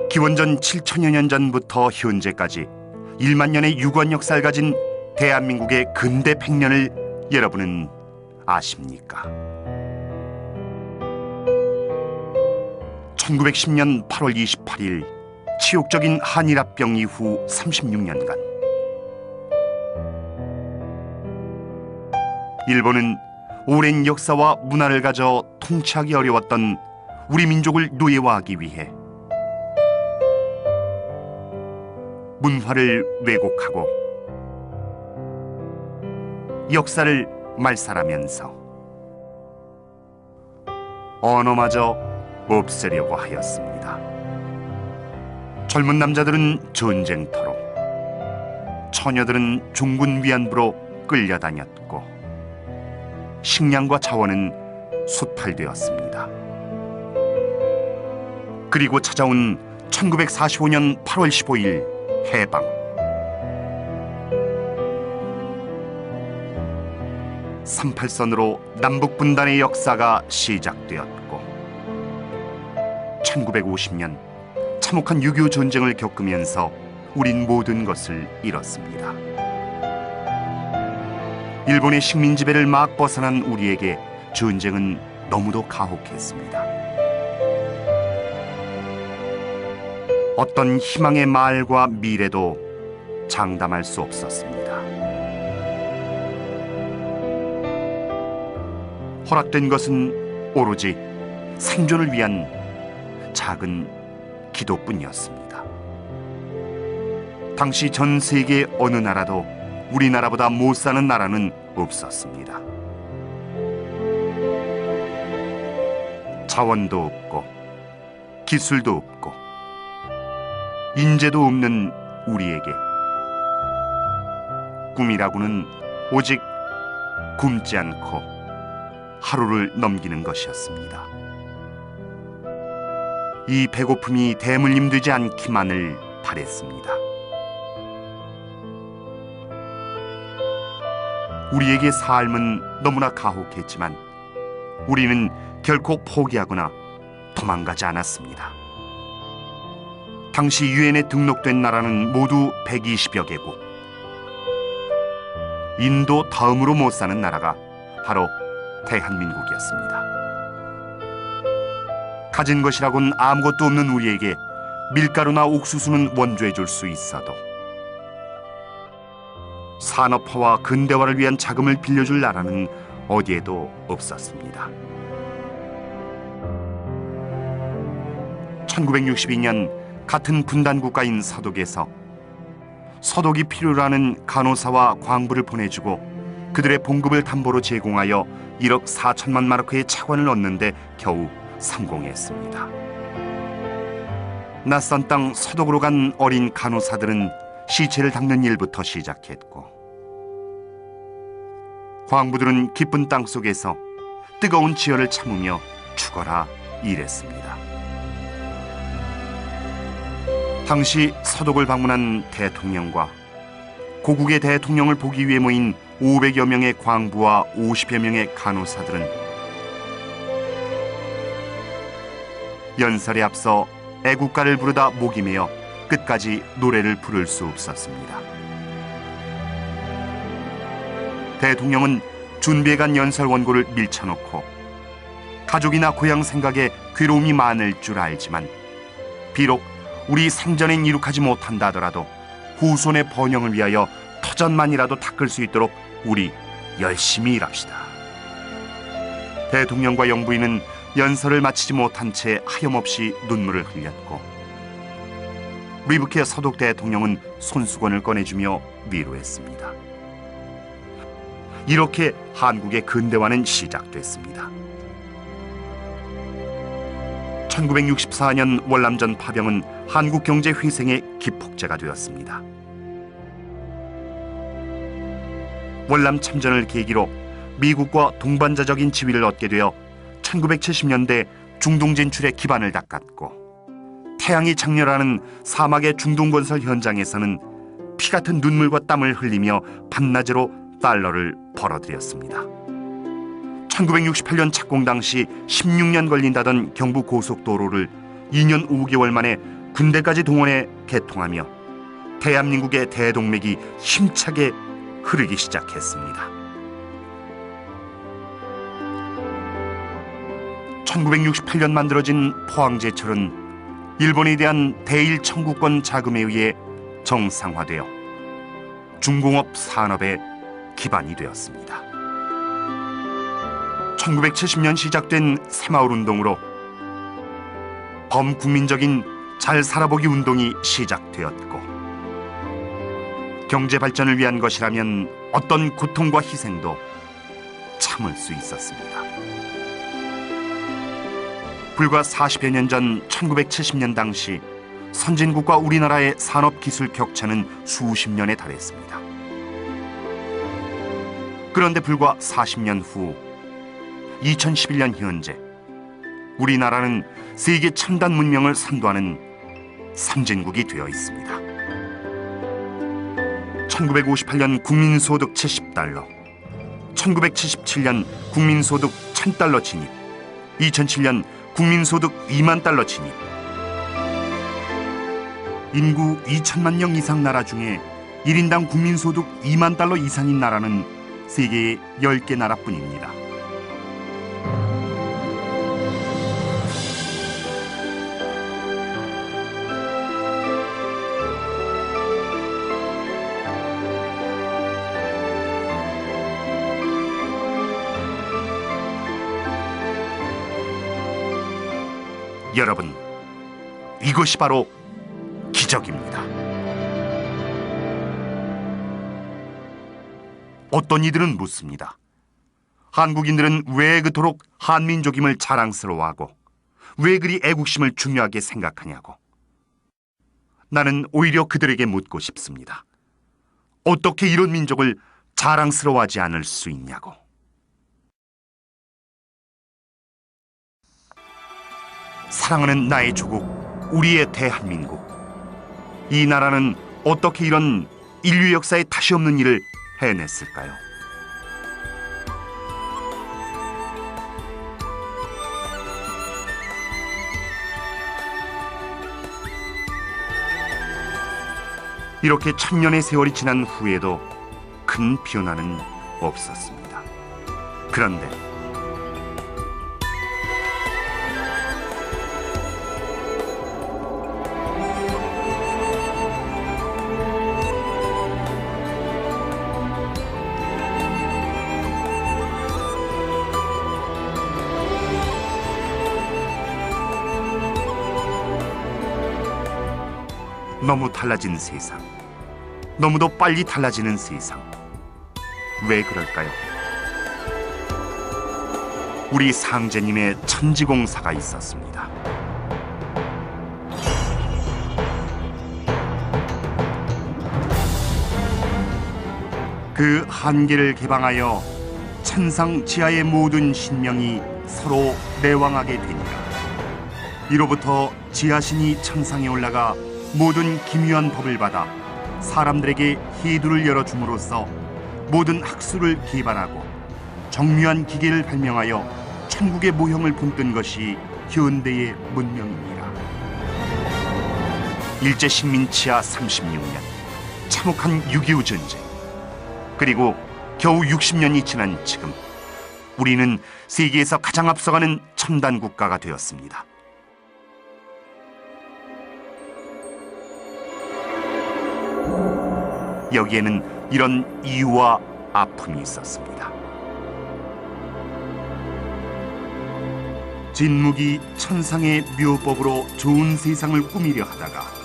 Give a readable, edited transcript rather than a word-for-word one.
기원전 7천여 년 전부터 현재까지 1만 년의 유권 역사를 가진 대한민국의 근대 백년을 여러분은 아십니까? 1910년 8월 28일 치욕적인 한일합병 이후 36년간 일본은 오랜 역사와 문화를 가져 통치하기 어려웠던 우리 민족을 노예화하기 위해 문화를 왜곡하고 역사를 말살하면서 언어마저 없애려고 하였습니다. 젊은 남자들은 전쟁터로, 처녀들은 종군 위안부로 끌려다녔고 식량과 자원은 수탈되었습니다. 그리고 찾아온 1945년 8월 15일 해방. (38선으로) 남북 분단의 역사가 시작되었고 1950년 참혹한 6.25 전쟁을 겪으면서 우린 모든 것을 잃었습니다. 일본의 식민 지배를 막 벗어난 우리에게 전쟁은 너무도 가혹했습니다. 어떤 희망의 말과 미래도 장담할 수 없었습니다. 허락된 것은 오로지 생존을 위한 작은 기도뿐이었습니다. 당시 전 세계 어느 나라도 우리나라보다 못 사는 나라는 없었습니다. 자원도 없고 기술도 없고 인재도 없는 우리에게 꿈이라고는 오직 굶지 않고 하루를 넘기는 것이었습니다. 이 배고픔이 대물림 되지 않기만을 바랬습니다. 우리에게 삶은 너무나 가혹했지만 우리는 결코 포기하거나 도망가지 않았습니다. 당시 유엔에 등록된 나라는 모두 120여 개국. 인도 다음으로 못 사는 나라가 바로 대한민국이었습니다. 가진 것이라곤 아무것도 없는 우리에게 밀가루나 옥수수는 원조해 줄 수 있어도 산업화와 근대화를 위한 자금을 빌려줄 나라는 어디에도 없었습니다. 1962년 같은 분단 국가인 서독에서 서독이 필요로 하는 간호사와 광부를 보내주고 그들의 봉급을 담보로 제공하여 1억 4천만 마르크의 차관을 얻는데 겨우 성공했습니다. 낯선 땅 서독으로 간 어린 간호사들은 시체를 닦는 일부터 시작했고 광부들은 깊은 땅 속에서 뜨거운 지열을 참으며 죽어라 일했습니다. 당시 서독을 방문한 대통령과 고국의 대통령을 보기 위해 모인 500여 명의 광부와 50여 명의 간호사들은 연설에 앞서 애국가를 부르다 목이 메어 끝까지 노래를 부를 수 없었습니다. 대통령은 준비해간 연설 원고를 밀쳐놓고 가족이나 고향 생각에 괴로움이 많을 줄 알지만 비록 우리 생전엔 이룩하지 못한다 하더라도 후손의 번영을 위하여 터전만이라도 닦을 수 있도록 우리 열심히 일합시다. 대통령과 영부인은 연설을 마치지 못한 채 하염없이 눈물을 흘렸고 리브케 서독 대통령은 손수건을 꺼내주며 위로했습니다. 이렇게 한국의 근대화는 시작됐습니다. 1964년 월남전 파병은 한국 경제 회생의 기폭제가 되었습니다. 월남 참전을 계기로 미국과 동반자적인 지위를 얻게 되어 1970년대 중동 진출의 기반을 닦았고 태양이 장렬하는 사막의 중동 건설 현장에서는 피 같은 눈물과 땀을 흘리며 밤낮으로 달러를 벌어들였습니다. 1968년 착공 당시 16년 걸린다던 경부 고속도로를 2년 5개월 만에 군대까지 동원해 개통하며 대한민국의 대동맥이 힘차게 흐르기 시작했습니다. 1968년 만들어진 포항제철은 일본에 대한 대일 청구권 자금에 의해 정상화되어 중공업 산업의 기반이 되었습니다. 1970년 시작된 새마을 운동으로 범국민적인 잘 살아보기 운동이 시작되었고, 경제 발전을 위한 것이라면 어떤 고통과 희생도 참을 수 있었습니다. 불과 40여 년 전 1970년 당시 선진국과 우리나라의 산업기술 격차는 수십 년에 달했습니다. 그런데 불과 40년 후 2011년 현재 우리나라는 세계 첨단 문명을 선도하는 선진국이 되어 있습니다. 1958년 국민소득 70달러, 1977년 국민소득 1000달러 진입, 2007년 국민소득 2만 달러 진입. 인구 2천만 명 이상 나라 중에 1인당 국민소득 2만 달러 이상인 나라는 세계의 10개 나라뿐입니다. 여러분, 이것이 바로 기적입니다. 어떤 이들은 묻습니다. 한국인들은 왜 그토록 한민족임을 자랑스러워하고 왜 그리 애국심을 중요하게 생각하냐고. 나는 오히려 그들에게 묻고 싶습니다. 어떻게 이런 민족을 자랑스러워하지 않을 수 있냐고. 사랑하는 나의 조국, 우리의 대한민국. 이 나라는 어떻게 이런 인류 역사에 다시 없는 일을 해냈을까요? 이렇게 1000년의 세월이 지난 후에도 큰 변화는 없었습니다. 그런데 너무 달라진 세상, 너무도 빨리 달라지는 세상. 왜 그럴까요? 우리 상제님의 천지공사가 있었습니다. 그 한계를 개방하여 천상 지하의 모든 신명이 서로 내왕하게 되니라. 이로부터 지하신이 천상에 올라가 모든 기묘한 법을 받아 사람들에게 희두를 열어줌으로써 모든 학술을 개발하고 정묘한 기계를 발명하여 천국의 모형을 품뜬 것이 현대의 문명입니다. 일제 식민 지하 36년, 참혹한 6.25 전쟁, 그리고 겨우 60년이 지난 지금 우리는 세계에서 가장 앞서가는 첨단 국가가 되었습니다. 여기에는 이런 이유와 아픔이 있었습니다. 진묵이 천상의 묘법으로 좋은 세상을 꾸미려 하다가